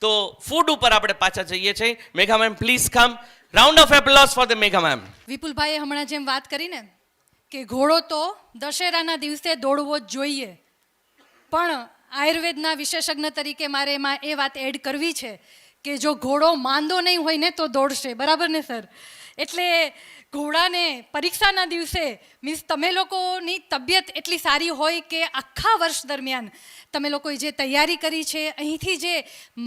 તો ફૂડ ઉપર આપણે પાછા જઈએ છીએ. Megha ma'am please come. Round of applause for the Megha ma'am. વિપુલભાઈએ હમણાં જેમ વાત કરીને કે ઘોડો તો દશેરાના દિવસે દોડવો જ જોઈએ, પણ આયુર્વેદના વિશેષજ્ઞ તરીકે મારે એમાં એ વાત એડ કરવી છે કે જો ઘોડો માંદો નહીં હોય ને તો દોડશે, બરાબર ને સર? એટલે ઘોડાને પરીક્ષાના દિવસે મીન્સ તમે લોકોની તબિયત એટલી સારી હોય કે આખા વર્ષ દરમિયાન તમે લોકોએ જે તૈયારી કરી છે, અહીંથી જે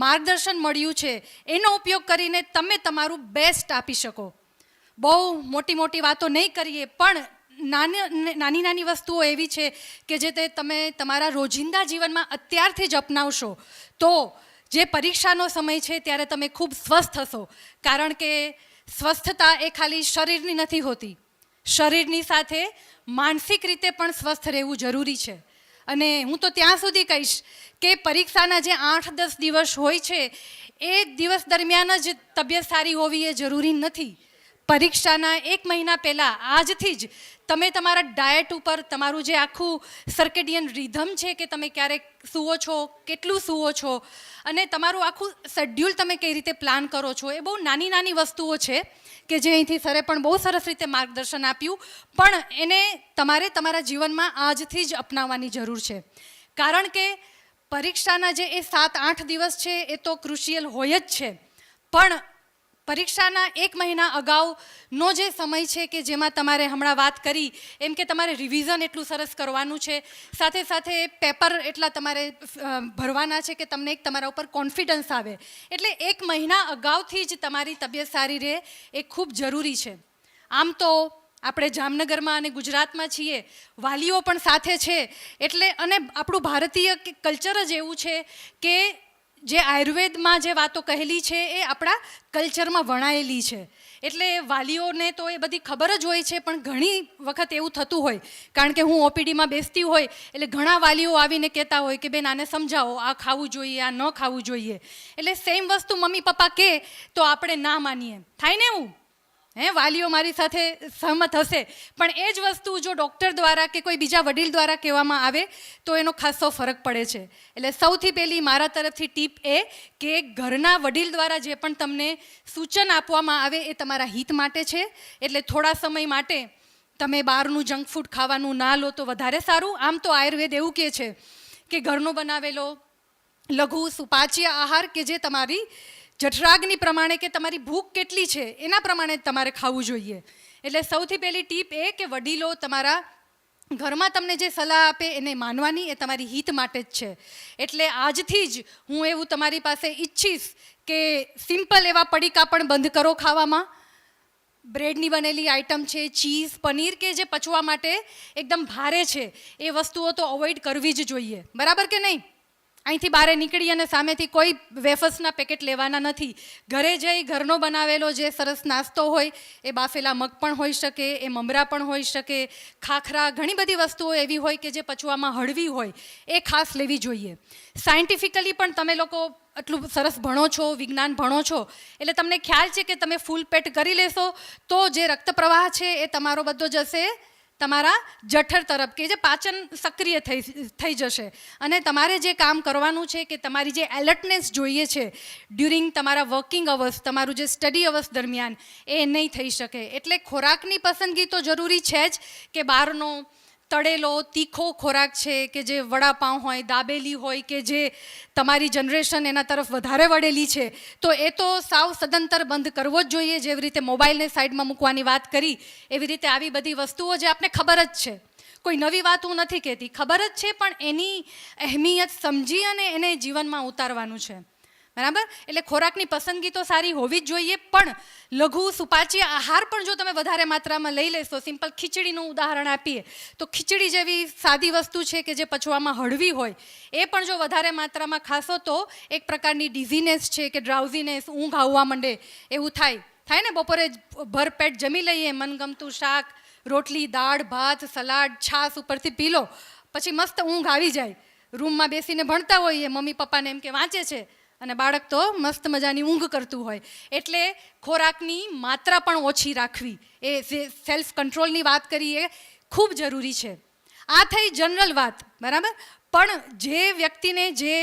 માર્ગદર્શન મળ્યું છે એનો ઉપયોગ કરીને તમે તમારું બેસ્ટ આપી શકો. બહુ મોટી મોટી વાતો નહીં કરીએ, પણ નાની નાની વસ્તુઓ એવી છે કે જે તે તમે તમારા રોજિંદા જીવનમાં અત્યારથી જ અપનાવશો તો જે પરીક્ષાનો સમય છે ત્યારે તમે ખૂબ સ્વસ્થ હશો. કારણ કે સ્વસ્થતા એ ખાલી શરીરની નથી હોતી, શરીરની સાથે માનસિક રીતે પણ સ્વસ્થ રહેવું જરૂરી છે. અને હું તો ત્યાં સુધી કહીશ કે પરીક્ષાના જે 8-10 દિવસ હોય છે એ દિવસ દરમિયાન જ તબિયત સારી હોવી એ જરૂરી નથી. પરીક્ષાના 1 મહિના પહેલાં આજથી જ તમે તમારા ડાયટ ઉપર તમારું જે આખું સર્કેડિયન રિધમ છે કે તમે ક્યારેક સૂવો છો, કેટલું સૂવો છો, અને તમારું આખું શેડ્યુલ તમે કઈ રીતે પ્લાન કરો છો, એ બહુ નાની નાની વસ્તુઓ છે કે જે અહીંથી સરે પણ બહુ સરસ રીતે માર્ગદર્શન આપ્યું, પણ એને તમારે તમારા જીવનમાં આજથી જ અપનાવવાની જરૂર છે. કારણ કે પરીક્ષાના જે એ 7-8 દિવસ છે એ તો ક્રુશિયલ હોય જ છે, પણ પરીક્ષાના 1 મહિના અગાઉનો જે સમય છે કે જેમાં તમારે હમણાં વાત કરી એમ કે તમારે રિવિઝન એટલું સરસ કરવાનું છે, સાથે સાથે પેપર એટલા તમારે ભરવાના છે કે તમને એક તમારા ઉપર કોન્ફિડન્સ આવે. એટલે 1 મહિના અગાઉથી જ તમારી તબિયત સારી રહે એ ખૂબ જરૂરી છે. આમ તો આપણે જામનગરમાં અને ગુજરાતમાં છીએ, વાલીઓ પણ સાથે છે, એટલે અને આપણું ભારતીય કલ્ચર જ એવું છે કે જે આયુર્વેદમાં જે વાતો કહેલી છે એ આપણા કલ્ચરમાં વણાયેલી છે. એટલે વાલીઓને તો એ બધી ખબર જ હોય છે, પણ ઘણી વખત એવું થતું હોય, કારણ કે હું ઓપીડીમાં બેસતી હોય એટલે ઘણા વાલીઓ આવીને કહેતા હોય કે બેન આને સમજાવો, આ ખાવું જોઈએ, આ ન ખાવું જોઈએ. એટલે સેમ વસ્તુ મમ્મી પપ્પા કહે તો આપણે ના માનીએ, થાય ને એવું? વાલીઓ મારી સાથે સહમત હશે, પણ એ જ વસ્તુ જો ડૉક્ટર દ્વારા કે કોઈ બીજા વડીલ દ્વારા કહેવામાં આવે તો એનો ખાસો ફરક પડે છે. એટલે સૌથી પહેલી મારા તરફથી ટીપ એ કે ઘરના વડીલ દ્વારા જે પણ તમને સૂચન આપવામાં આવે એ તમારા હિત માટે છે. એટલે થોડા સમય માટે તમે બહારનું જંક ફૂડ ખાવાનું ના લો તો વધારે સારું. આમ તો આયુર્વેદ એવું કહે છે કે ઘરનો બનાવેલો લઘુ સુપાચ્ય આહાર કે જે તમારી જઠરાગ્નિ પ્રમાણે કે તમારી ભૂખ કેટલી છે એના પ્રમાણે તમારે ખાવું જોઈએ. એટલે સૌથી પહેલી ટીપ એ કે વડીલો તમારા ઘરમાં તમને જે સલાહ આપે એને માનવાની, એ તમારી હિત માટે જ છે. એટલે આજથી જ હું એવું તમારી પાસે ઈચ્છીશ કે સિમ્પલ એવા પડીકા પણ બંધ કરો ખાવામાં. બ્રેડની બનેલી આઈટમ છે, ચીઝ, પનીર કે જે પચવા માટે એકદમ ભારે છે એ વસ્તુઓ તો અવોઇડ કરવી જ જોઈએ, બરાબર કે નહીં? અહીંથી બહાર નીકળી અને સામેથી કોઈ વેફર્સના પેકેટ લેવાના નથી. ઘરે જઈ ઘરનો બનાવેલો જે સરસ નાસ્તો હોય, એ બાફેલા મગ પણ હોઈ શકે, એ મમરા પણ હોઈ શકે, ખાખરા, ઘણી બધી વસ્તુઓ એવી હોય કે જે પચવામાં હળવી હોય, એ ખાસ લેવી જોઈએ. સાયન્ટિફિકલી પણ તમે લોકો આટલું સરસ ભણો છો, વિજ્ઞાન ભણો છો, એટલે તમને ખ્યાલ છે કે તમે ફૂલ પેટ કરી લેશો તો જે રક્ત પ્રવાહ છે એ તમારો બધો જશે તમારા જઠર તરફ, કે જે પાચન સક્રિય થઈ જશે. અને તમારે જે કામ કરવાનું છે કે તમારી જે એલર્ટનેસ જોઈએ છે ડ્યુરિંગ તમારા વર્કિંગ અવર્સ, તમારું જે સ્ટડી અવર્સ દરમિયાન, એ નહીં થઈ શકે. એટલે ખોરાકની પસંદગી તો જરૂરી છે જ કે બહારનો તળેલો તીખો ખોરાક છે કે જે વડાપાઉં હોય, દાબેલી હોય, કે જે તમારી જનરેશન એના તરફ વધારે વળેલી છે, તો એ તો સાવ સદંતર બંધ કરવો જ જોઈએ. જેવી રીતે મોબાઈલને સાઈડમાં મૂકવાની વાત કરી એવી રીતે આવી બધી વસ્તુઓ જે આપને ખબર જ છે, કોઈ નવી વાત હું નથી કહેતી, ખબર જ છે, પણ એની અહેમિયત સમજી અને એને જીવનમાં ઉતારવાનું છે, બરાબર? એટલે ખોરાકની પસંદગી તો સારી હોવી જ જોઈએ, પણ લઘુ સુપાચ્ય આહાર પણ જો તમે વધારે માત્રામાં લઈ લેશો, સિમ્પલ ખીચડીનું ઉદાહરણ આપીએ તો ખીચડી જેવી સાદી વસ્તુ છે કે જે પચવામાં હળવી હોય, એ પણ જો વધારે માત્રામાં ખાશો તો એક પ્રકારની ડિઝીનેસ છે કે ડ્રાઉઝીનેસ, ઊંઘ આવવા માંડે એવું થાય ને. બપોરે ભરપેટ જમી લઈએ, મનગમતું શાક, રોટલી, દાળ, ભાત, સલાડ, છાશ ઉપરથી પી લો, પછી મસ્ત ઊંઘ આવી જાય. રૂમમાં બેસીને ભણતા હોઈએ, મમ્મી પપ્પાને એમ કે વાંચે છે અને બાળક તો મસ્ત મજાની ઊંઘ કરતું હોય. એટલે ખોરાકની માત્રા પણ ઓછી રાખવી, એ જે સેલ્ફ કંટ્રોલની વાત કરીએ ખૂબ જરૂરી છે. આ થઈ જનરલ વાત, બરાબર? પણ જે વ્યક્તિને જે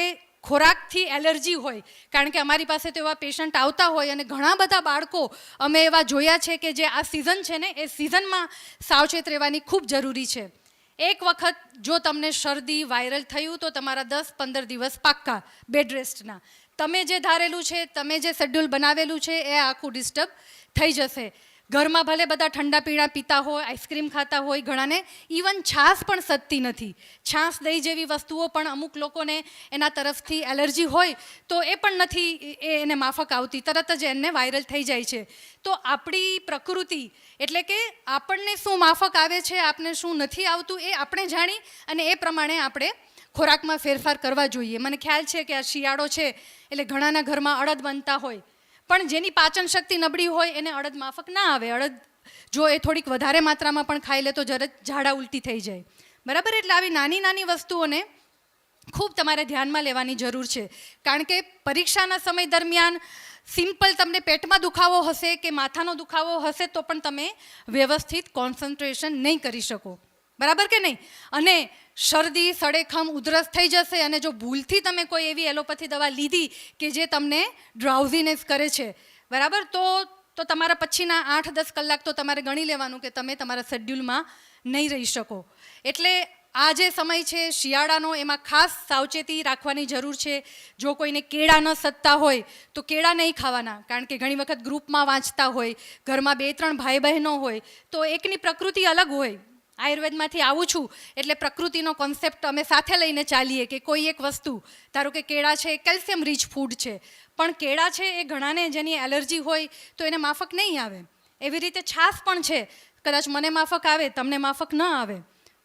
ખોરાકથી એલર્જી હોય, કારણ કે અમારી પાસે તો એવા પેશન્ટ આવતા હોય અને ઘણા બધા બાળકો અમે એવા જોયા છે કે જે આ સિઝન છે ને એ સિઝનમાં સાવચેત રહેવાની ખૂબ જરૂરી છે. એક વખત જો તમને શરદી વાયરલ થયું તો તમારા 10-15 દિવસ પાક્કા બેડ રેસ્ટના. તમે જે ધારેલું છે, તમે જે શેડ્યુલ બનાવેલું છે એ આખું ડિસ્ટર્બ થઈ જશે. ઘરમાં ભલે બધા ઠંડા પીણા પીતા હોય, આઈસ્ક્રીમ ખાતા હોય, ઘણાને ઇવન છાશ પણ સદતી નથી. છાશ દહીં જેવી વસ્તુઓ પણ અમુક લોકોને એના તરફથી એલર્જી હોય તો એ પણ નથી એને માફક આવતી, તરત જ એને વાયરલ થઈ જાય છે. તો આપણી પ્રકૃતિ એટલે કે આપણને શું માફક આવે છે, આપને શું નથી આવતું એ આપણે જાણી અને એ પ્રમાણે આપણે ખોરાકમાં ફેરફાર કરવા જોઈએ. મને ખ્યાલ છે કે આ શિયાળો છે એટલે ઘણાના ઘરમાં અડદ બનતા હોય, પણ જેની પાચન શક્તિ નબળી હોય એને અડદ માફક ના આવે. અડદ જો એ થોડીક વધારે માત્રામાં પણ ખાઈ લે તો ઝાડા ઉલટી થઈ જાય. બરાબર? એટલે આવી નાની નાની વસ્તુઓને ખૂબ તમારે ધ્યાનમાં લેવાની જરૂર છે, કારણ કે પરીક્ષાના સમય દરમિયાન સિમ્પલ તમને પેટમાં દુખાવો હશે કે માથાનો દુખાવો હશે તો પણ તમે વ્યવસ્થિત કોન્સન્ટ્રેશન નહીં કરી શકો. બરાબર કે નહીં? અને શરદી, સડેખમ, ઉધરસ થઈ જશે અને જો ભૂલથી તમે કોઈ એવી એલોપેથી દવા લીધી કે જે તમને ડ્રાઉઝીનેસ કરે છે, બરાબર, તો તમારા પછીના 8-10 કલાક તો તમારે ગણી લેવાનું કે તમે તમારા શેડ્યુલમાં નહીં રહી શકો. એટલે આ જે સમય છે શિયાળાનો, એમાં ખાસ સાવચેતી રાખવાની જરૂર છે. જો કોઈને કેળા ન સદતા હોય તો કેળા નહીં ખાવાના, કારણ કે ઘણી વખત ગ્રુપમાં વાંચતા હોય, ઘરમાં 2-3 ભાઈ બહેનો હોય તો એકની પ્રકૃતિ અલગ હોય. આયુર્વેદમાંથી આવું છું એટલે પ્રકૃતિનો કોન્સેપ્ટ અમે સાથે લઈને ચાલીએ કે કોઈ એક વસ્તુ, ધારો કે કેળા છે, કેલ્શિયમ રીચ ફૂડ છે, પણ કેળા છે એ ઘણાને જેની એલર્જી હોય તો એને માફક નહીં આવે. એવી રીતે છાશ પણ છે, કદાચ મને માફક આવે, તમને માફક ન આવે.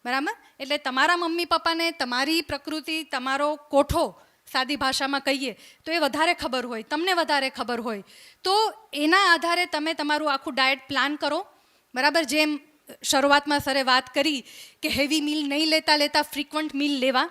બરાબર? એટલે તમારા મમ્મી પપ્પાને તમારી પ્રકૃતિ, તમારો કોઠો, સાદી ભાષામાં કહીએ તો એ વધારે ખબર હોય, તમને વધારે ખબર હોય. તો એના આધારે તમે તમારું આખું ડાયટ પ્લાન કરો. બરાબર? જેમ શરૂઆતમાં સરે વાત કરી કે હેવી મીલ નહીં લેતા ફ્રીક્વન્ટ મીલ લેવા,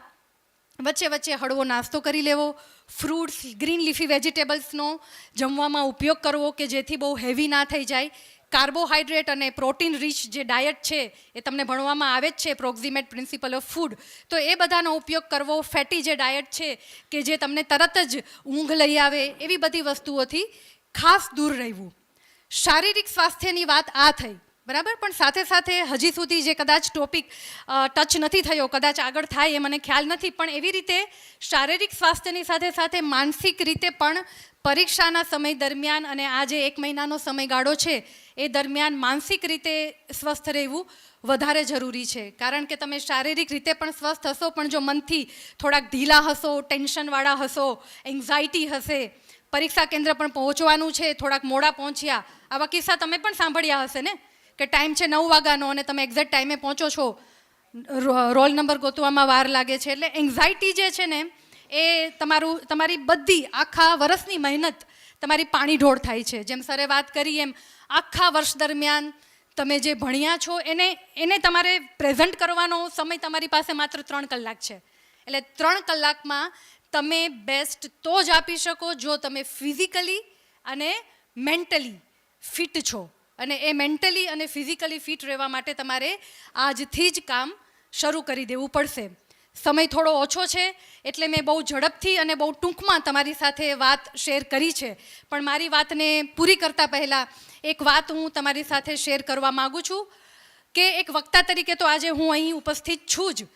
વચ્ચે વચ્ચે હળવો નાસ્તો કરી લેવો, ફ્રૂટ્સ, ગ્રીન લીફી વેજીટેબલ્સનો જમવામાં ઉપયોગ કરવો કે જેથી બહુ હેવી ના થઈ જાય. કાર્બોહાઈડ્રેટ અને પ્રોટીન રીચ જે ડાયટ છે એ તમને ભણવામાં આવે જ છે, પ્રોક્ઝિમેટ પ્રિન્સિપલ ઓફ ફૂડ, તો એ બધાનો ઉપયોગ કરવો. ફેટી જે ડાયટ છે કે જે તમને તરત જ ઊંઘ લઈ આવે, એવી બધી વસ્તુઓથી ખાસ દૂર રહેવું. શારીરિક સ્વાસ્થ્યની વાત આ થઈ. બરાબર? પણ સાથે સાથે હજી સુધી જે કદાચ ટોપિક ટચ નથી થયો, કદાચ આગળ થાય એ મને ખ્યાલ નથી, પણ એવી રીતે શારીરિક સ્વાસ્થ્યની સાથે સાથે માનસિક રીતે પણ પરીક્ષાના સમય દરમિયાન અને આ જે 1 મહિનાનો સમયગાળો છે એ દરમિયાન માનસિક રીતે સ્વસ્થ રહેવું વધારે જરૂરી છે. કારણ કે તમે શારીરિક રીતે પણ સ્વસ્થ હશો, પણ જો મનથી થોડાક ઢીલા હશો, ટેન્શનવાળા હશો, એન્ઝાયટી હશે, પરીક્ષા કેન્દ્ર પણ પહોંચવાનું છે, થોડાક મોડા પહોંચ્યા, આવા કિસ્સા તમે પણ સાંભળ્યા હશે ને, કે ટાઈમ છે 9 વાગ્યાનો અને તમે એક્ઝેક્ટ ટાઈમે પહોંચો છો, રોલ નંબર ગોતવામાં વાર લાગે છે. એટલે એન્ઝાયટી જે છે ને એ તમારી બધી આખા વર્ષની મહેનત તમારી પાણી ઢોળ થાય છે. જેમ સરે વાત કરી એમ આખા વર્ષ દરમિયાન તમે જે ભણ્યા છો એને તમારે પ્રેઝન્ટ કરવાનો સમય તમારી પાસે માત્ર 3 કલાક છે. એટલે 3 કલાકમાં તમે બેસ્ટ તો જ આપી શકો જો તમે ફિઝિકલી અને મેન્ટલી ફિટ છો. અને એ મેન્ટલી અને ફિઝિકલી ફિટ રહેવા માટે તમારે આજથી જ કામ શરૂ કરી દેવું પડશે. સમય થોડો ઓછો છે એટલે મેં બહુ ઝડપથી અને બહુ ટૂંકમાં તમારી સાથે વાત શેર કરી છે, પણ મારી વાતને પૂરી કરતાં પહેલાં એક વાત હું તમારી સાથે શેર કરવા માગું છું કે એક વક્તા તરીકે તો આજે હું અહીં ઉપસ્થિત છું જ,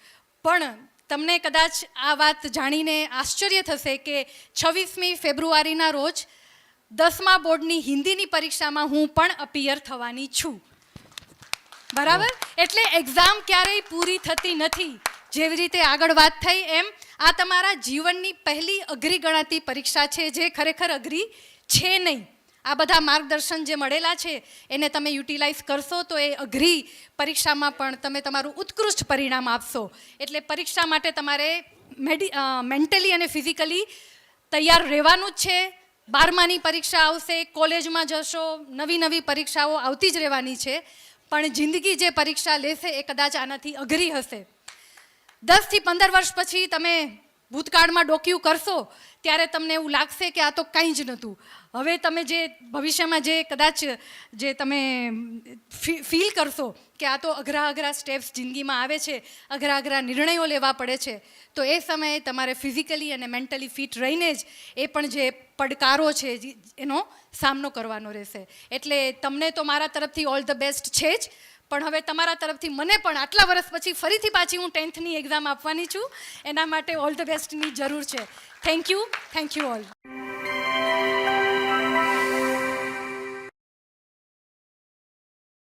પણ તમને કદાચ આ વાત જાણીને આશ્ચર્ય થશે કે 26મી ફેબ્રુઆરીના રોજ 10મા બોર્ડની હિન્દીની પરીક્ષામાં હું પણ અપિયર થવાની છું. બરાબર? એટલે એક્ઝામ ક્યારેય પૂરી થતી નથી. જેવી રીતે આગળ વાત થઈ એમ આ તમારા જીવનની પહેલી અઘરી ગણાતી પરીક્ષા છે, જે ખરેખર અઘરી છે નહીં. આ બધા માર્ગદર્શન જે મળેલા છે એને તમે યુટિલાઇઝ કરશો તો એ અઘરી પરીક્ષામાં પણ તમે તમારું ઉત્કૃષ્ટ પરિણામ આપશો. એટલે પરીક્ષા માટે તમારે મેન્ટલી અને ફિઝિકલી તૈયાર રહેવાનું જ છે. 12માની પરીક્ષા આવશે, કોલેજમાં જશો, નવી પરીક્ષાઓ આવતી જ રહેવાની છે, પણ જિંદગી જે પરીક્ષા લેશે એ કદાચ આનાથી અઘરી હશે. 10 થી 15 વર્ષ પછી તમે ભૂતકાળમાં ડોક્યું કરશો ત્યારે તમને એવું લાગશે કે આ તો કંઈ જ નહોતું. હવે તમે જે ભવિષ્યમાં જે કદાચ જે તમે ફીલ કરશો કે આ તો અઘરા સ્ટેપ્સ જિંદગીમાં આવે છે, અઘરા નિર્ણયો લેવા પડે છે, તો એ સમયે તમારે ફિઝિકલી અને મેન્ટલી ફિટ રહીને જ એ પણ જે પડકારો છે એનો સામનો કરવાનો રહેશે. એટલે તમને તો મારા તરફથી ઓલ ધ બેસ્ટ છે જ, પણ હવે તમારા તરફથી મને પણ આટલા વર્ષ પછી ફરીથી પાછી હું 10th એક્ઝામ આપવાની છું, એના માટે ઓલ ધ બેસ્ટની જરૂર છે. Thank you all.